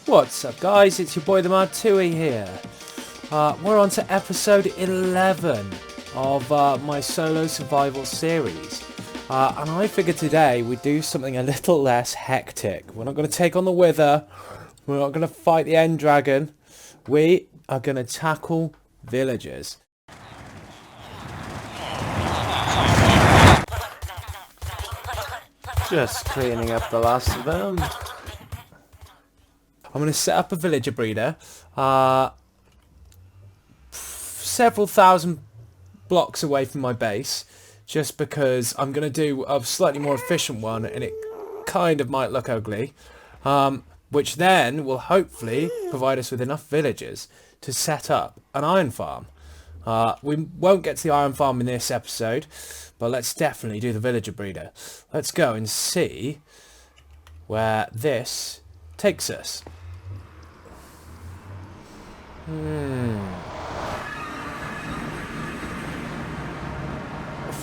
What's up guys, it's your boy the Mad Tui here. We're on to episode 11 of my solo survival series. And I figured today we'd do something a little less hectic. We're not going to take on the Wither, we're not going to fight the End Dragon, we are going to tackle villagers. Just cleaning up the last of them. I'm going to set up a villager breeder, several thousand blocks away from my base, just because I'm going to do a slightly more efficient one and it kind of might look ugly, which then will hopefully provide us with enough villagers to set up an iron farm. We won't get to the iron farm in this episode, but let's definitely do the villager breeder. Let's go and see where this takes us.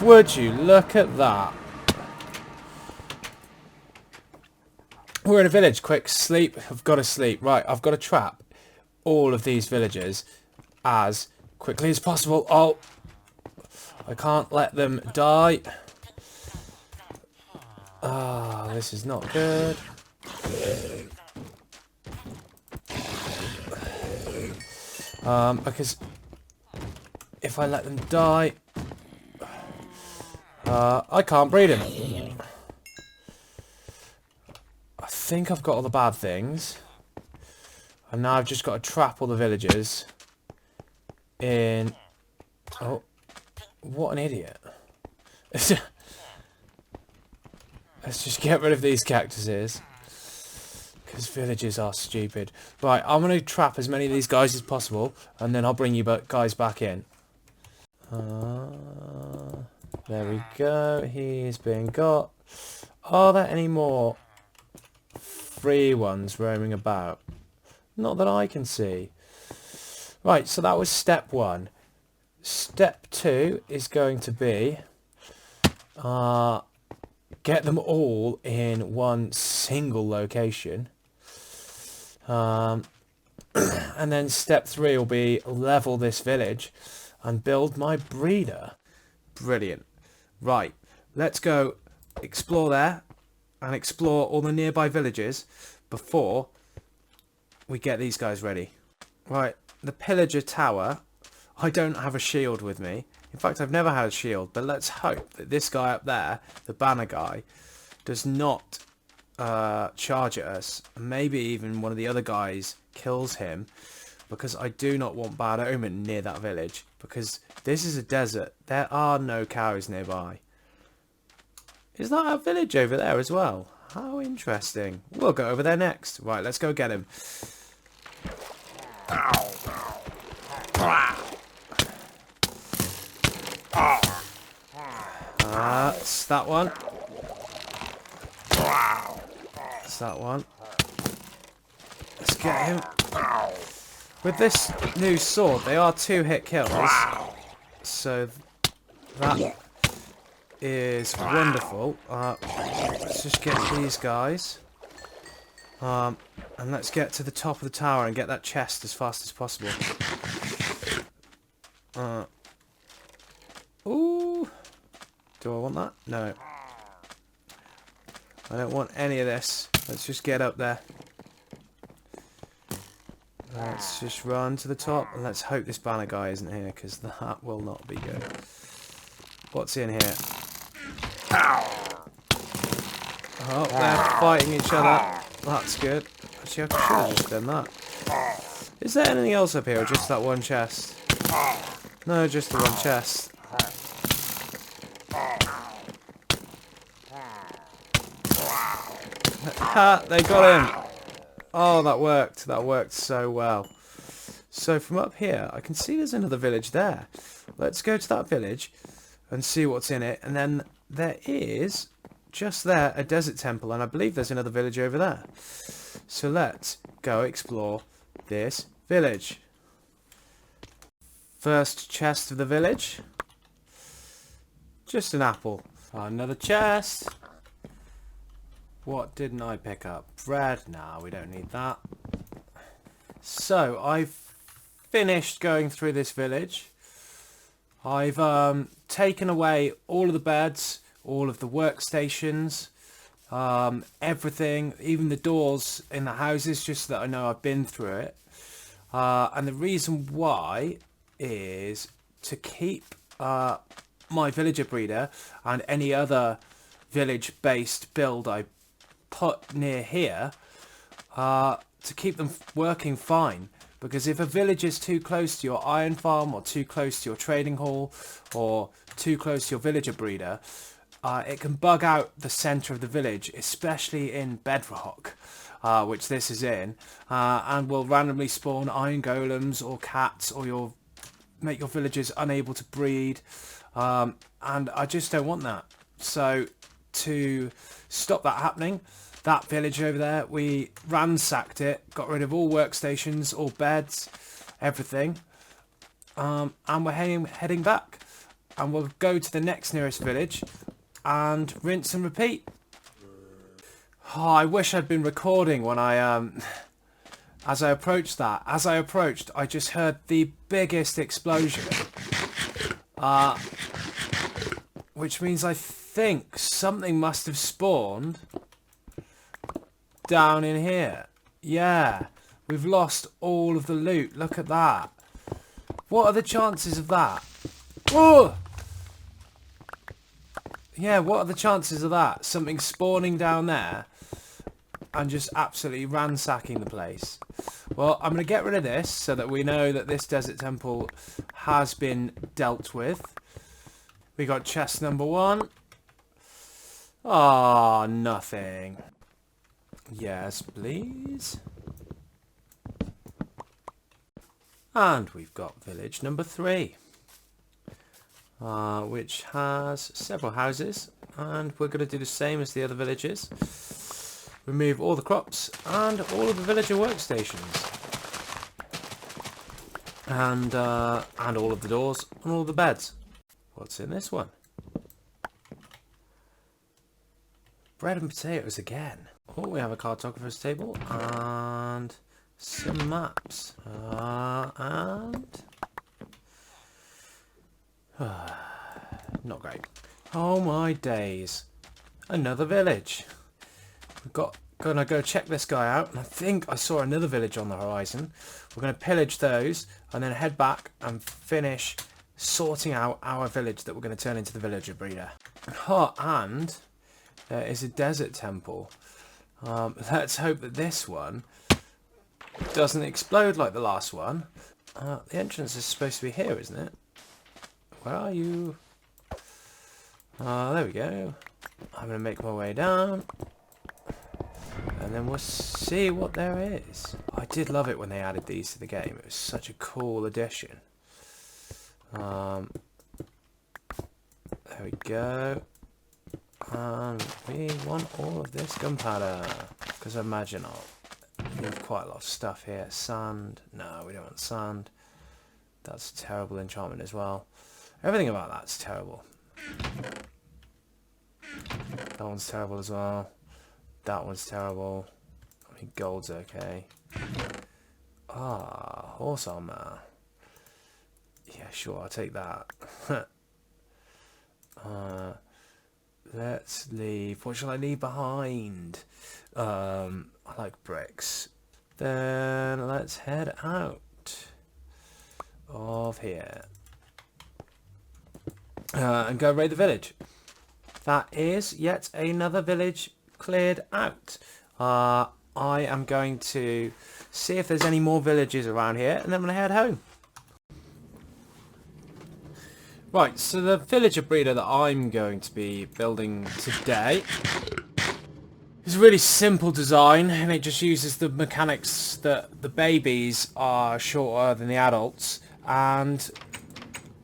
Would you look at that? We're in a village. Quick, sleep. I've got to sleep. Right, I've got to trap all of these villagers as quickly as possible. Oh, I can't let them die. Ah, this is not good. Because if I let them die, I can't breed him. I think I've got all the bad things, and now I've just got to trap all the villagers in. Oh, what an idiot! Let's just get rid of these cactuses, because villagers are stupid. Right, I'm going to trap as many of these guys as possible, and then I'll bring you guys back in. There we go. He's been got. Are there any more free ones roaming about? Not that I can see. Right, so that was step 1. Step 2 is going to be get them all in one single location. And then step 3 will be level this village and build my breeder. Brilliant. Right, let's go explore there and explore all the nearby villages before we get these guys ready. Right, the pillager tower. I don't have a shield with me. In fact, I've never had a shield, but let's hope that this guy up there, the banner guy, does not charge at us. Maybe even one of the other guys kills him, because I do not want bad omen near that village, because this is a desert. There are no cows nearby. Is that a village over there as well? How interesting. We'll go over there next. Right, let's go get him. That's that one. That's that one. Let's get him. With this new sword, they are 2-hit kills. So that is wonderful. Let's just get these guys. And let's get to the top of the tower and get that chest as fast as possible. Ooh. Do I want that? No. I don't want any of this. Let's just get up there. Let's just run to the top and let's hope this banner guy isn't here, because that will not be good. What's in here? Oh, they're fighting each other. That's good. Actually, I should have just done that. Is there anything else up here, or just that one chest? No, just the one chest. Ha! They got him! Oh, that worked. That worked so well. So from up here, I can see there's another village there. Let's go to that village and see what's in it. And then there is, just there, a desert temple. And I believe there's another village over there. So let's go explore this village. First chest of the village. Just an apple. Another chest. What didn't I pick up? Bread? Nah, we don't need that. So I've finished going through this village. I've taken away all of the beds, all of the workstations, everything, even the doors in the houses, just so that I know I've been through it. And the reason why is to keep my villager breeder and any other village based build I put near here, to keep them working fine. Because if a village is too close to your iron farm, or too close to your trading hall, or too close to your villager breeder, it can bug out the centre of the village, especially in Bedrock, which this is in, and will randomly spawn iron golems or cats, or make your villagers unable to breed, and I just don't want that. So to stop that happening, that village over there, we ransacked it, got rid of all workstations, all beds, everything, and we're heading back, and we'll go to the next nearest village and rinse and repeat. Oh, I wish I'd been recording when as I approached that. As I approached, I just heard the biggest explosion, which means I think something must have spawned down in here. Yeah, we've lost all of the loot. Look at that. What are the chances of that? Oh! Yeah, what are the chances of that? Something spawning down there and just absolutely ransacking the place. Well, I'm going to get rid of this so that we know that this desert temple has been dealt with. We got chest number 1. Ah, nothing. Yes, please. And we've got village number 3, which has several houses, and we're going to do the same as the other villages. Remove all the crops and all of the villager workstations, and all of the doors and all of the beds. What's in this one? Bread and potatoes again. Oh, we have a cartographer's table and some maps. And not great. Oh my days. Another village. Gonna go check this guy out, and I think I saw another village on the horizon. We're gonna pillage those and then head back and finish sorting out our village that we're gonna turn into the villager breeder. Oh, and there is a desert temple. Let's hope that this one doesn't explode like the last one. The entrance is supposed to be here, isn't it? Where are you? There we go. I'm going to make my way down, and then we'll see what there is. I did love it when they added these to the game. It was such a cool addition. There we go. And we want all of this gunpowder, because I imagine I'll need quite a lot of stuff here. Sand. No, we don't want sand. That's a terrible enchantment as well. Everything about that's terrible. That one's terrible as well. That one's terrible. I mean, gold's okay. Ah, horse armor. Yeah, sure, I'll take that. Let's leave. What shall I leave behind? I like bricks. Then let's head out of here and go raid the village. That is yet another village cleared out. I am going to see if there's any more villages around here, and then I'm going to head home. Right, so the villager breeder that I'm going to be building today is a really simple design, and it just uses the mechanics that the babies are shorter than the adults, and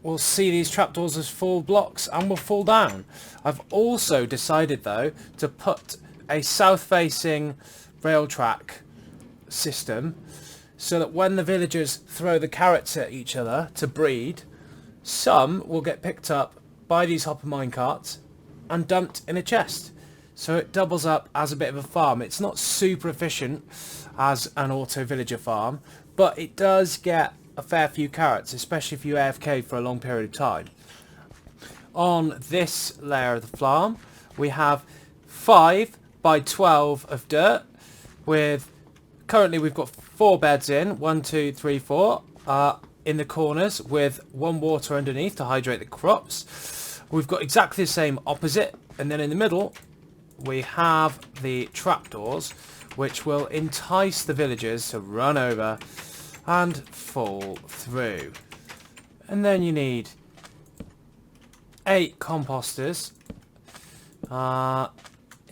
we'll see these trapdoors as full blocks and will fall down. I've also decided though to put a south-facing rail track system so that when the villagers throw the carrots at each other to breed, some will get picked up by these hopper minecarts and dumped in a chest. So it doubles up as a bit of a farm. It's not super efficient, as an auto villager farm, but it does get a fair few carrots, especially if you AFK for a long period of time. On this layer of the farm, we have 5 by 12 of dirt, with currently we've got 4 beds in, 1, 2, 3, 4, in the corners with 1 water underneath to hydrate the crops. We've got exactly the same opposite, and then in the middle we have the trapdoors, which will entice the villagers to run over and fall through. And then you need 8 composters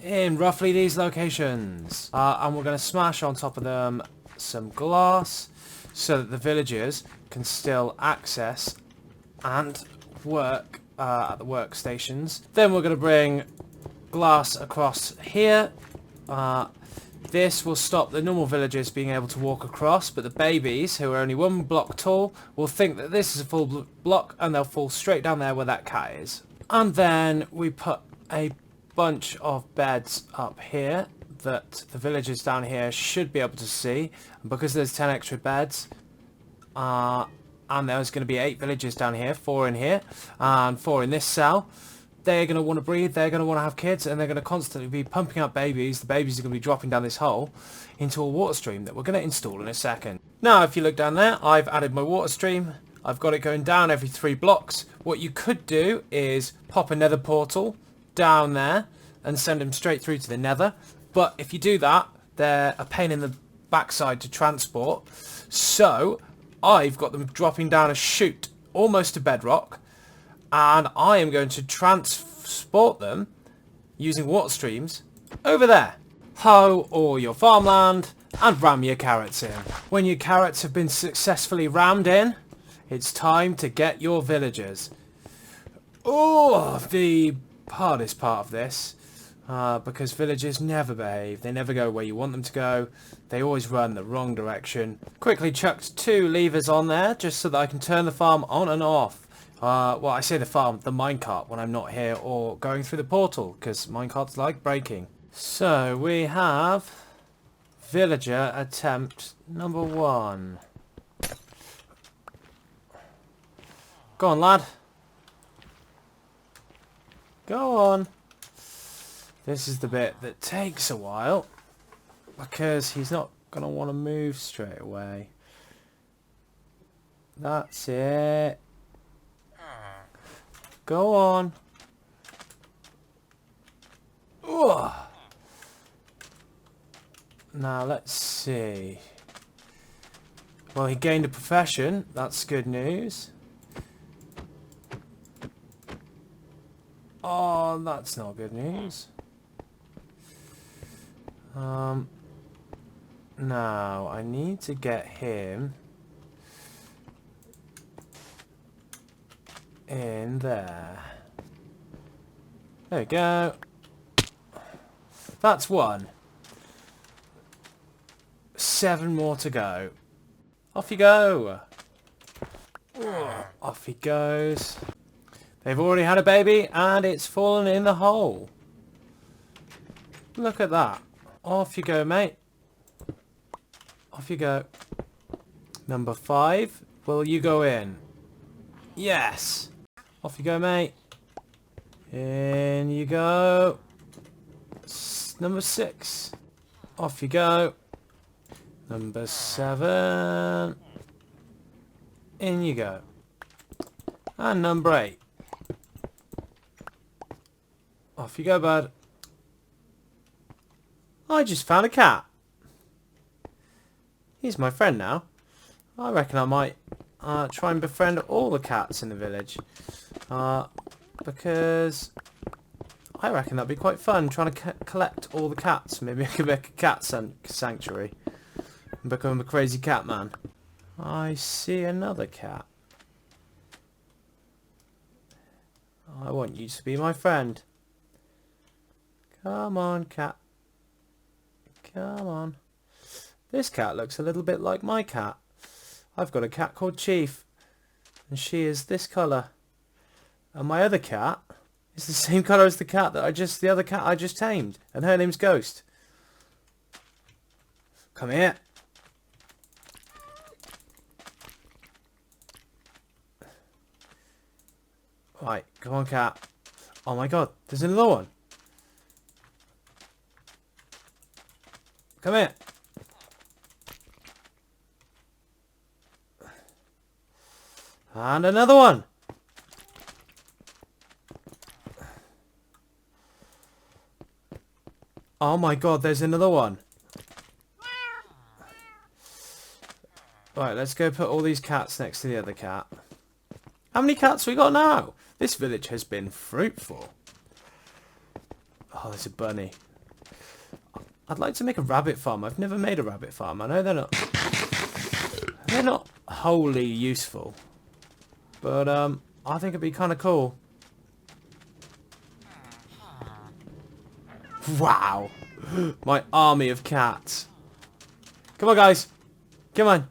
in roughly these locations. And we're going to smash on top of them some glass so that the villagers can still access and work at the workstations. Then we're going to bring glass across here. This will stop the normal villagers being able to walk across, but the babies, who are only 1 block tall, will think that this is a full block and they'll fall straight down there where that cat is. And then we put a bunch of beds up here that the villagers down here should be able to see. And because there's 10 extra beds, and there's going to be 8 villagers down here, 4 in here, and 4 in this cell. They're going to want to breed, they're going to want to have kids, and they're going to constantly be pumping out babies. The babies are going to be dropping down this hole into a water stream that we're going to install in a second. Now, if you look down there, I've added my water stream. I've got it going down every 3 blocks. What you could do is pop a nether portal down there and send them straight through to the nether. But if you do that, they're a pain in the backside to transport. So I've got them dropping down a chute almost to bedrock, and I am going to transport them using water streams over there. Hoe all your farmland and ram your carrots in. When your carrots have been successfully rammed in, it's time to get your villagers. Oh, the hardest part of this, because villagers never behave. They never go where you want them to go. They always run the wrong direction. Quickly chucked 2 levers on there just so that I can turn the farm on and off. Well, I say the farm, the minecart, when I'm not here or going through the portal, because minecarts like breaking. So we have villager attempt number 1. Go on, lad. Go on. This is the bit that takes a while, because he's not going to want to move straight away. That's it. Go on. Ugh. Now let's see. Well, he gained a profession. That's good news. Oh, that's not good news. Now I need to get him in there. There we go. That's 1. 7 more to go. Off you go. Off he goes. They've already had a baby and it's fallen in the hole. Look at that. Off you go, mate. Off you go. Number 5. Will you go in? Yes. Off you go, mate. In you go. Number 6. Off you go. Number 7. In you go. And number 8. Off you go, bud. I just found a cat. He's my friend now. I reckon I might try and befriend all the cats in the village. Because I reckon that'd be quite fun, trying to collect all the cats. Maybe I could make a cat sanctuary and become a crazy cat man. I see another cat. I want you to be my friend. Come on, cat. Come on. This cat looks a little bit like my cat. I've got a cat called Chief, and she is this colour. And my other cat is the same colour as the other cat I just tamed, and her name's Ghost. Come here. Right, come on, cat. Oh my god, there's another one. Come here. And another one. Oh my god, there's another one. Right, let's go put all these cats next to the other cat. How many cats we got now? This village has been fruitful. Oh, there's a bunny. I'd like to make a rabbit farm. I've never made a rabbit farm. I know they're not wholly useful. But I think it'd be kind of cool. Wow. My army of cats. Come on, guys. Come on.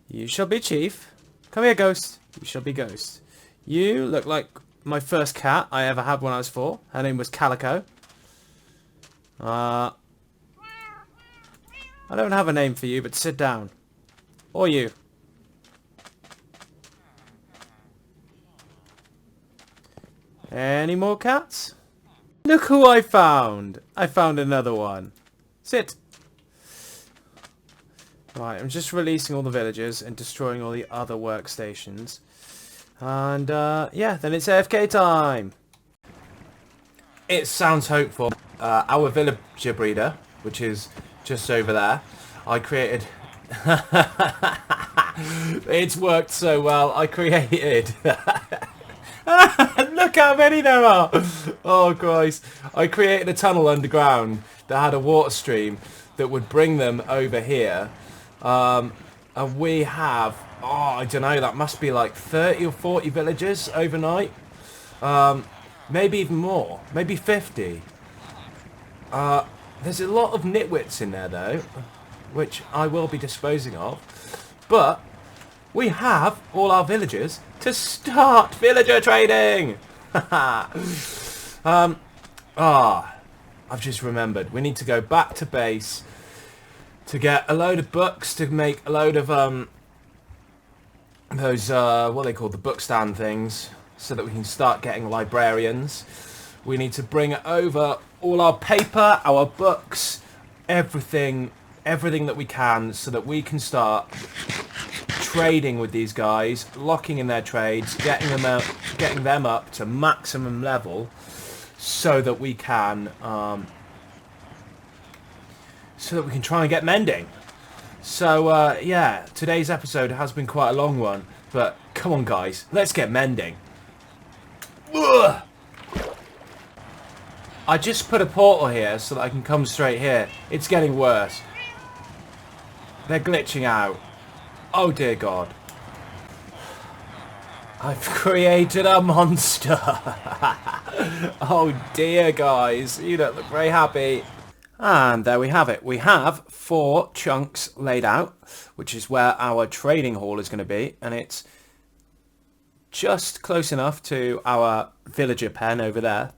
You shall be chief. Come here, ghost. You shall be ghost. You look like my first cat I ever had when I was 4. Her name was Calico. I don't have a name for you, but sit down. Or you. Any more cats? Look who I found! I found another one. Sit. Right, I'm just releasing all the villagers and destroying all the other workstations. And, yeah, then it's AFK time! It sounds hopeful. Our villager breeder, which is just over there, I created... It's worked so well, I created... Look how many there are! Oh Christ. I created a tunnel underground that had a water stream that would bring them over here. And we have, oh, I don't know, that must be like 30 or 40 villagers overnight. Maybe even more. Maybe 50. There's a lot of nitwits in there though, which I will be disposing of. But we have all our villagers to start villager trading! I've just remembered. We need to go back to base to get a load of books to make a load of those what are they called, the book stand things, so that we can start getting librarians. We need to bring over all our paper, our books, everything that we can, so that we can start trading with these guys, locking in their trades, getting them up to maximum level, so that we can try and get mending. So yeah, today's episode has been quite a long one, but come on guys, let's get mending. Ugh. I just put a portal here so that I can come straight here. It's getting worse. They're glitching out. Oh dear God. I've created a monster. Oh dear guys, you don't look very happy. And there we have it. We have 4 chunks laid out, which is where our trading hall is going to be, and it's just close enough to our villager pen over there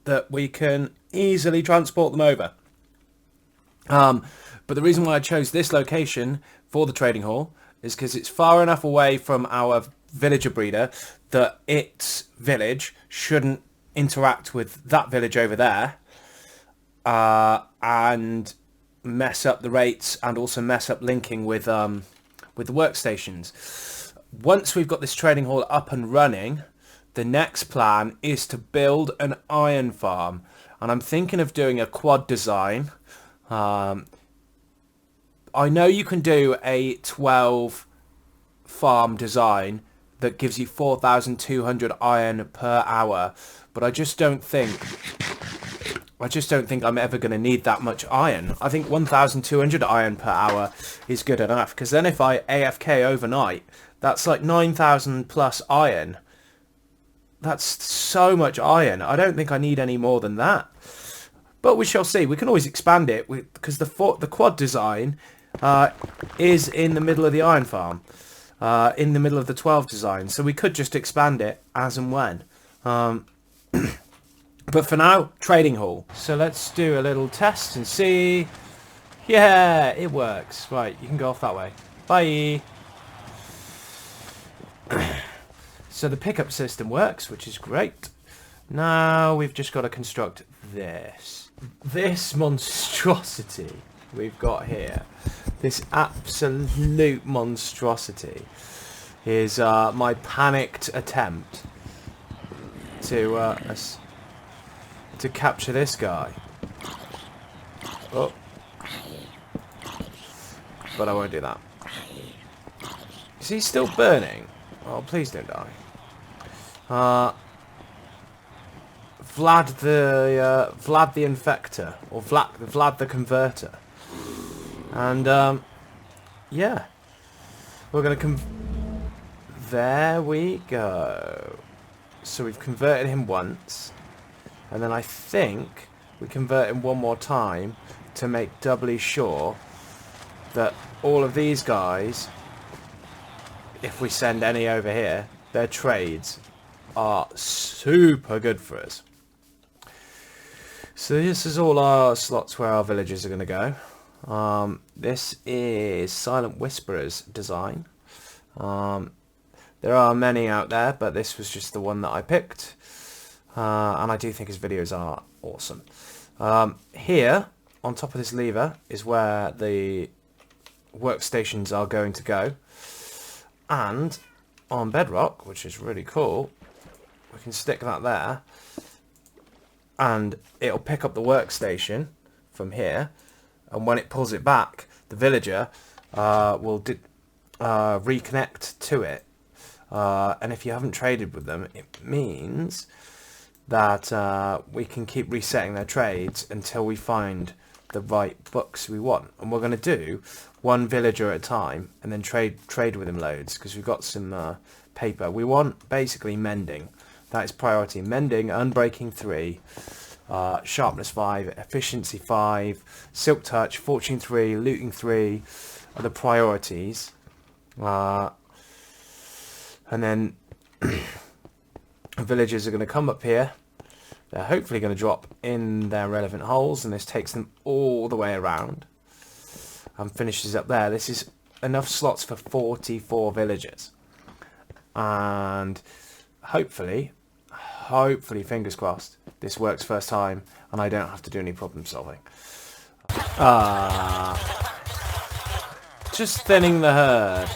that we can easily transport them over. But the reason why I chose this location for the trading hall is because it's far enough away from our villager breeder that its village shouldn't interact with that village over there and mess up the rates, and also mess up linking with the workstations. Once we've got this trading hall up and running, the next plan is to build an iron farm, and I'm thinking of doing a quad design. I know you can do a 12 farm design that gives you 4,200 iron per hour, but I just don't think I'm ever going to need that much iron. I think 1,200 iron per hour is good enough, because then if I AFK overnight, that's like 9,000 plus iron. That's so much iron. I don't think I need any more than that. But we shall see. We can always expand it, because the quad design is in the middle of the iron farm, in the middle of the 12 design. So we could just expand it as and when. But But for now, trading hall. So let's do a little test and see. Yeah, it works. Right, you can go off that way. Bye. So the pickup system works, which is great. Now we've just got to construct this. This monstrosity we've got here. This absolute monstrosity is my panicked attempt to capture this guy. Oh. But I won't do that. Is he still burning? Oh, please don't die. Vlad the Infector, or Vlad the Converter. And, yeah. We're going to there we go. So we've converted him once. And then I think we convert him one more time to make doubly sure that all of these guys, if we send any over here, their trades are super good for us. So this is all our slots where our villagers are going to go. This is Silent Whisperer's design. There are many out there, but this was just the one that I picked. And I do think his videos are awesome. Here, on top of this lever, is where the workstations are going to go. And on Bedrock, which is really cool, we can stick that there. And it'll pick up the workstation from here. And when it pulls it back, the villager will reconnect to it. And if you haven't traded with them, it means that we can keep resetting their trades until we find the right books we want. And we're going to do one villager at a time and then trade with him loads, because we've got some paper. We want basically mending. That is priority. Mending, unbreaking 3, sharpness 5, efficiency 5, silk touch, fortune 3, looting 3 are the priorities. And then villagers are going to come up here. They're hopefully going to drop in their relevant holes, and this takes them all the way around and finishes up there. This is enough slots for 44 villagers. And hopefully, fingers crossed, this works first time and I don't have to do any problem solving. Just thinning the herd.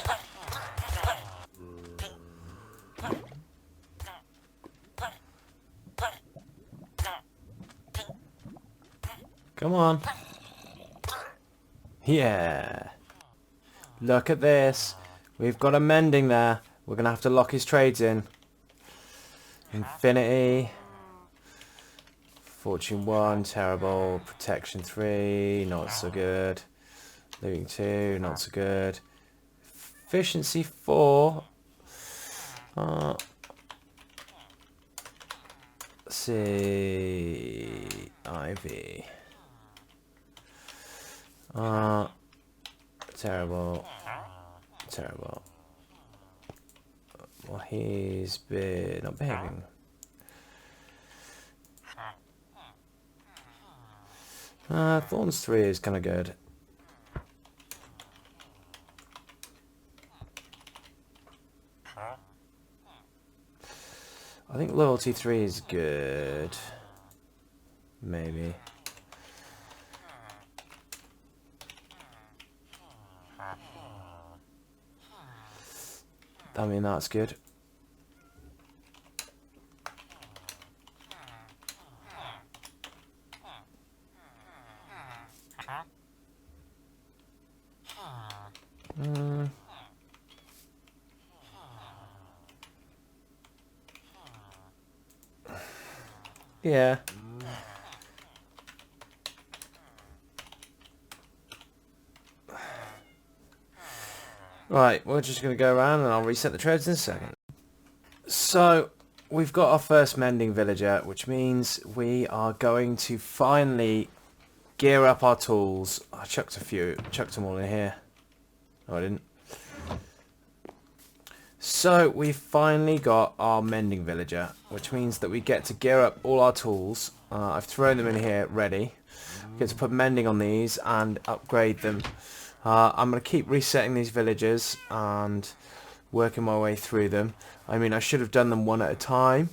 Come on. Yeah. Look at this. We've got a mending there. We're going to have to lock his trades in. Infinity. Fortune 1, terrible. Protection 3, not so good. Looting 2, not so good. Efficiency 4. Let's see. Ivy. Terrible. Terrible. Well, he's been not behaving. Thorns 3 is kind of good. I think loyalty 3 is good. Maybe. I mean, that's good. Yeah. Right, we're just going to go around and I'll reset the trades in a second. So, we've got our first mending villager, which means we are going to finally gear up our tools. I chucked them all in here. No, I didn't. So we've finally got our mending villager, which means that we get to gear up all our tools. I've thrown them in here ready. We get to put mending on these and upgrade them. I'm going to keep resetting these villagers and working my way through them. I mean, I should have done them one at a time,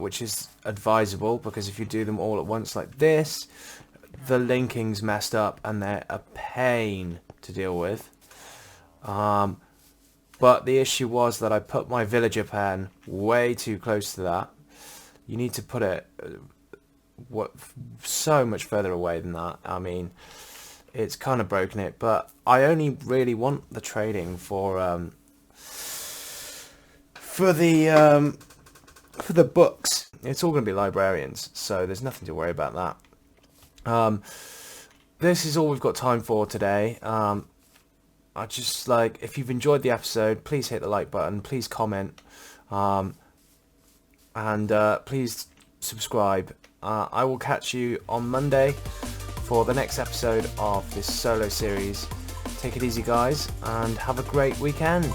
which is advisable, because if you do them all at once like this, the linking's messed up and they're a pain to deal with. But the issue was that I put my villager pen way too close to that. You need to put it so much further away than that. I mean, it's kind of broken it, but I only really want the trading for the books. It's all going to be librarians, so there's nothing to worry about that. This is all we've got time for today. I just if you've enjoyed the episode, please hit the like button, please comment, and please subscribe. I will catch you on Monday for the next episode of this solo series. Take it easy, guys, and have a great weekend.